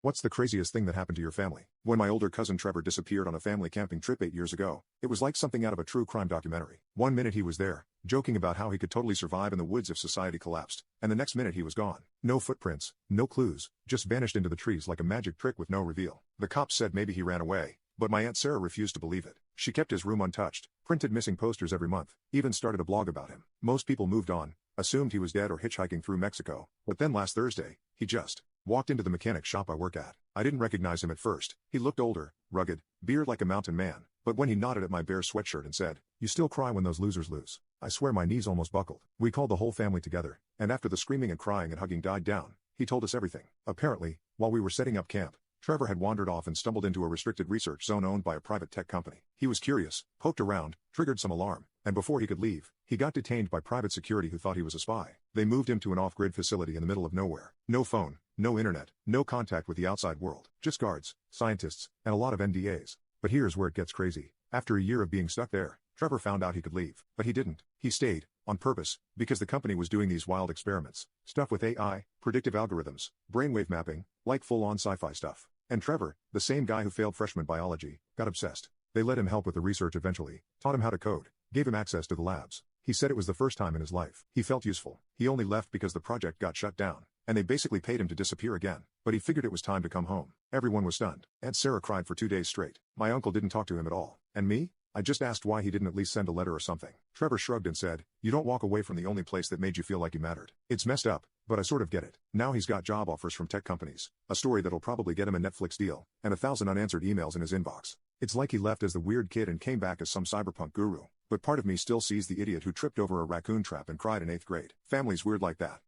What's the craziest thing that happened to your family? When my older cousin Trevor disappeared on a family camping trip 8 years ago, it was like something out of a true crime documentary. One minute he was there, joking about how he could totally survive in the woods if society collapsed, and the next minute he was gone. No footprints, no clues, just vanished into the trees like a magic trick with no reveal. The cops said maybe he ran away, but my Aunt Sarah refused to believe it. She kept his room untouched, printed missing posters every month, even started a blog about him. Most people moved on, assumed he was dead or hitchhiking through Mexico, but then last Thursday, he just walked into the mechanic shop I work at. I didn't recognize him at first. He looked older, rugged, beard like a mountain man, but when he nodded at my bare sweatshirt and said, "You still cry when those losers lose," I swear my knees almost buckled. We called the whole family together, and after the screaming and crying and hugging died down, he told us everything. Apparently, while we were setting up camp, Trevor had wandered off and stumbled into a restricted research zone owned by a private tech company. He was curious, poked around, triggered some alarm, and before he could leave, he got detained by private security who thought he was a spy. They moved him to an off-grid facility in the middle of nowhere. No phone, no internet, no contact with the outside world. Just guards, scientists, and a lot of NDAs. But here's where it gets crazy. After a year of being stuck there, Trevor found out he could leave. But he didn't. He stayed, on purpose, because the company was doing these wild experiments. Stuff with AI, predictive algorithms, brainwave mapping, like full-on sci-fi stuff. And Trevor, the same guy who failed freshman biology, got obsessed. They let him help with the research eventually, taught him how to code, gave him access to the labs. He said it was the first time in his life he felt useful. He only left because the project got shut down, and they basically paid him to disappear again. But he figured it was time to come home. Everyone was stunned. Aunt Sarah cried for 2 days straight. My uncle didn't talk to him at all. And me? I just asked why he didn't at least send a letter or something. Trevor shrugged and said, "You don't walk away from the only place that made you feel like you mattered." It's messed up, but I sort of get it. Now he's got job offers from tech companies, a story that'll probably get him a Netflix deal, and 1,000 unanswered emails in his inbox. It's like he left as the weird kid and came back as some cyberpunk guru. But part of me still sees the idiot who tripped over a raccoon trap and cried in 8th grade. Family's weird like that.